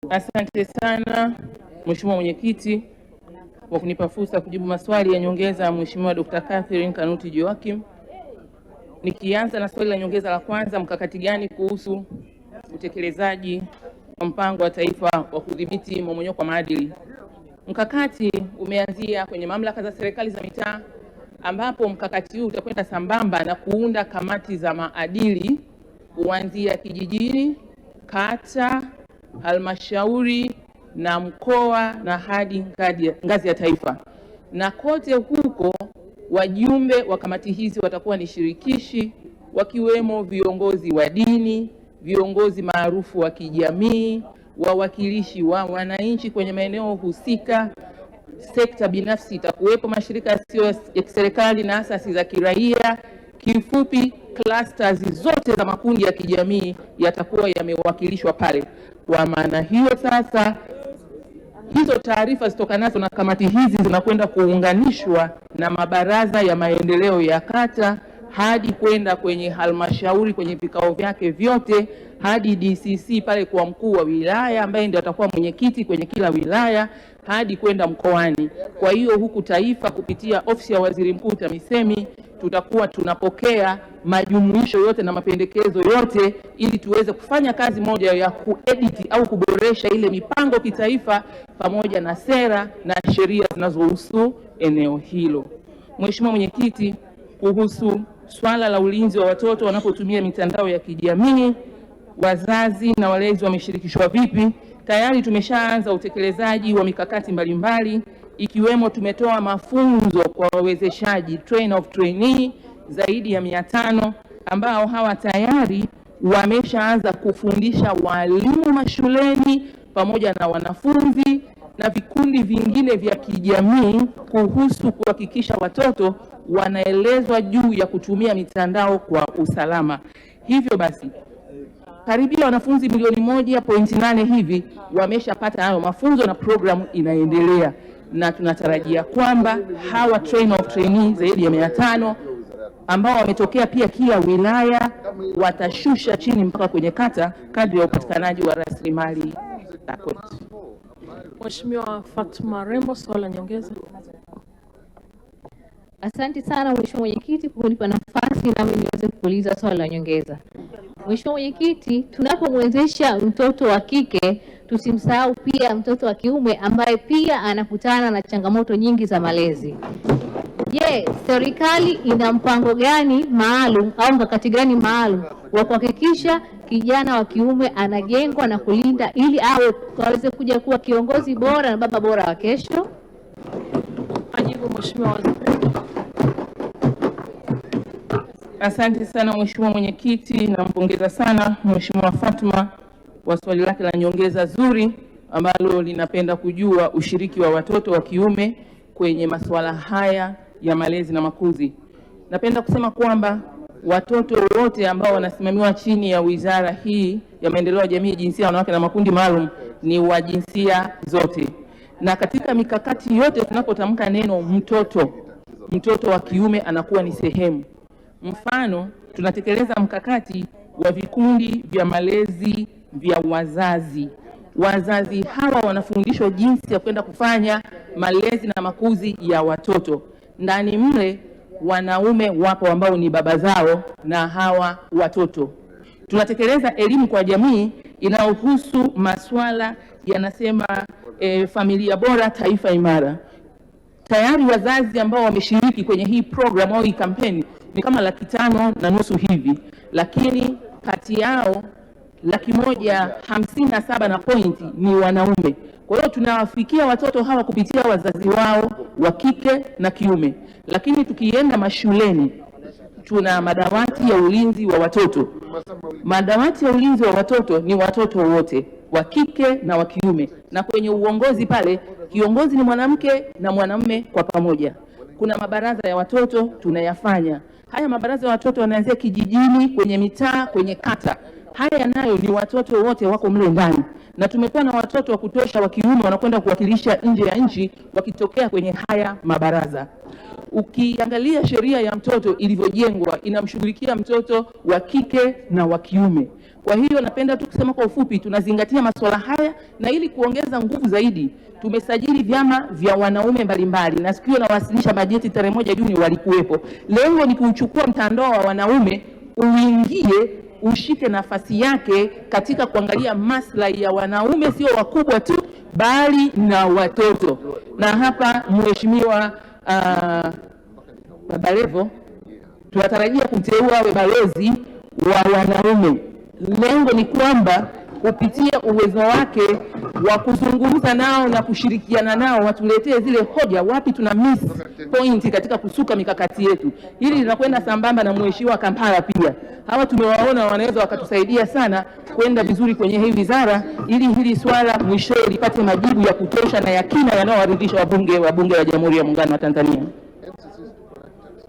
Asante sana Mheshimiwa Mwenyekiti kwa kunipa fursa kujibu maswali ya nyongeza ya Mheshimiwa Dr. Catherine Kanuti Joachim. Nikianza na swali la nyongeza la kwanza, mkakati gani kuhusu utekelezaji wa mpango wa taifa wa kudhibiti mmomonyoko wa maadili? Mkakati umeanzia kwenye mamlaka za serikali za mitaa, ambapo mkakati huu utakwenda sambamba na kuunda kamati za maadili kuanzia kijijini, kata, halmashauri na mkoa na hadi ngazi ya taifa. Na kote huko wajumbe wa kamati hizi watakuwa ni shirikishi, wakiwemo viongozi wa dini, viongozi maarufu wa kijamii, wawakilishi wa wananchi kwenye maeneo husika, sekta binafsi itakuwepo, mashirika yasiyo ya kiserikali na asasi za kiraia. Kifupi, clusters zote za makundi ya kijamii yatakuwa yamewakilishwa pale. Kwa maana hiyo sasa, hizo taarifa zitokanazo na kamati hizi zinakwenda kuunganishwa na mabaraza ya maendeleo ya kata hadi kwenda kwenye halmashauri kwenye vikao vyake vyote, hadi DCC pale kwa mkuu wa wilaya ambaye ndio atakuwa mwenyekiti kwenye kila wilaya, hadi kwenda mkoani. Kwa hiyo huku taifa kupitia ofisi ya Waziri Mkuu TAMISEMI tutakuwa tunapokea majumuisho yote na mapendekezo yote ili tuweze kufanya kazi moja ya kuedit au kuboresha ile mipango kitaifa pamoja na sera na sheria zinazohusu eneo hilo. Mheshimiwa Mwenyekiti, kuhusu swala la ulinzi wa watoto wanapotumia mitandao ya kijamii, wazazi na walezi wameshirikishwa vipi? Tayari tumeshaanza utekelezaji wa mikakati mbalimbali, ikiwemo tumetoa mafunzo kwa wawezeshaji train of trainee zaidi ya 500 ambao hawa tayari wameshaanza kufundisha walimu mashuleni pamoja na wanafunzi na vikundi vingine vya kijamii kuhusu kuhakikisha watoto wanaelezwa juu ya kutumia mitandao kwa usalama. Hivyo basi karibia wanafunzi milioni 1.8 hivi wameshapata hayo mafunzo na programu inaendelea, na tunatarajia kwamba hawa train of trainee zaidi ya 500 ambao wametokea pia kila wilaya watashusha chini mpaka kwenye kata kadri ya upatikanaji wa rasilimali za kwetu. Mheshimiwa Fatuma Rembo, swali la nyongeza. Asante sana Mheshimiwa Mwenyekiti kwa kunipa nafasi nami niweze kuuliza swali la nyongeza. Mheshimiwa Mwenyekiti, tunapomwezesha mtoto wa kike tusimsahau pia mtoto wa kiume ambaye pia anakutana na changamoto nyingi za malezi. Je, serikali ina mpango gani maalum au mkakati gani maalum wa kuhakikisha kijana wa kiume anajengwa na kulinda ili aweze kuja kuwa kiongozi bora na baba bora wa kesho? Ajibu Mheshimiwa Waziri. Asante sana Mheshimiwa Mwenyekiti, nampongeza sana Mheshimiwa Fatuma kwa swali lake la nyongeza zuri ambalo linapenda kujua ushiriki wa watoto wa kiume kwenye masuala haya ya malezi na makuzi. Napenda kusema kwamba watoto wote ambao wanasimamiwa chini ya wizara hii ya maendeleo ya jamii, jinsia, wanawake na makundi maalum ni wa jinsia zote. Na katika mikakati yote tunapotamka neno mtoto wa kiume anakuwa ni sehemu. Mfano, tunatekeleza mkakati wa vikundi vya malezi vya wazazi. Wazazi hawa wanafundishwa jinsi ya kwenda kufanya malezi na makuzi ya watoto. Ndani mle wanaume wapo ambao ni baba zao na hawa watoto. Tunatekeleza elimu kwa jamii inayohusu masuala yanasema familia bora, taifa imara. Tayari wazazi ambao wameshiriki kwenye hii program au hii kampeni ni kama 550,000 hivi, lakini kati yao 157 na pointi ni wanaume. Kwa hiyo tunawafikia watoto hawa kupitia wazazi wao wa kike na kiume. Lakini tukienda mashuleni tuna madawati ya ulinzi wa watoto. Madawati ya ulinzi wa watoto ni watoto wote, wa kike na wa kiume, na kwenye uongozi pale kiongozi ni mwanamke na mwanamume kwa pamoja. Kuna mabaraza ya watoto tunayafanya. Haya mabaraza ya watoto yanaanzia kijijini, kwenye mitaa, kwenye kata. Haya nayo ni watoto wote wako mle ndani. Na tumekuwa na watoto wa kutosha wa kiume wanakwenda kuwakilisha nje ya nchi wakitokea kwenye haya mabaraza. Ukiangalia sheria ya mtoto ilivyojengwa inamshughulikia mtoto wa kike na wa kiume. Kwa hiyo napenda tu kusema kwa ufupi, tunazingatia masuala haya, na ili kuongeza nguvu zaidi tumesajili vyama vya wanaume mbalimbali, na siku nawasilisha bajeti tarehe 1 Juni walikuwepo. Lengo ni kuchukua mtandao wa wanaume uingie, ushike nafasi yake katika kuangalia maslahi ya wanaume, sio wakubwa tu bali na watoto. Na hapa Mheshimiwa Baba Levo tunatarajia kumteua awe balozi wa wanaume. Lengo ni kwamba kupitia uwezo wake wa kuzungumza nao na kushirikiana nao watuletee zile hoja, wapi tuna miss point katika kusuka mikakati yetu. Hili linakwenda sambamba na Mheshimiwa Kampala pia. Hawa tumewaona wanaweza wakatusaidia sana kwenda vizuri kwenye hii wizara, ili hili swala mwishowe lipate majibu ya kutosha na ya kina yanayowaridhisha wabunge wa Jamhuri ya Muungano wa Tanzania.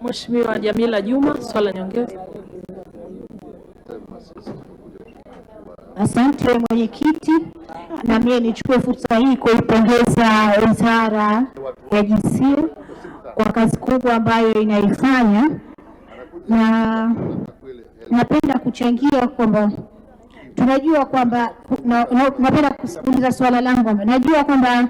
Mheshimiwa Jamila Juma, swali la nyongeza. Asante mwenyekiti, na mimi nichukue fursa hii kuipongeza Wizara ya Jinsia kwa kazi kubwa ambayo inaifanya, na napenda kuchangia kwamba tunajua kwamba napenda kuuliza swala langu kwamba najua kwamba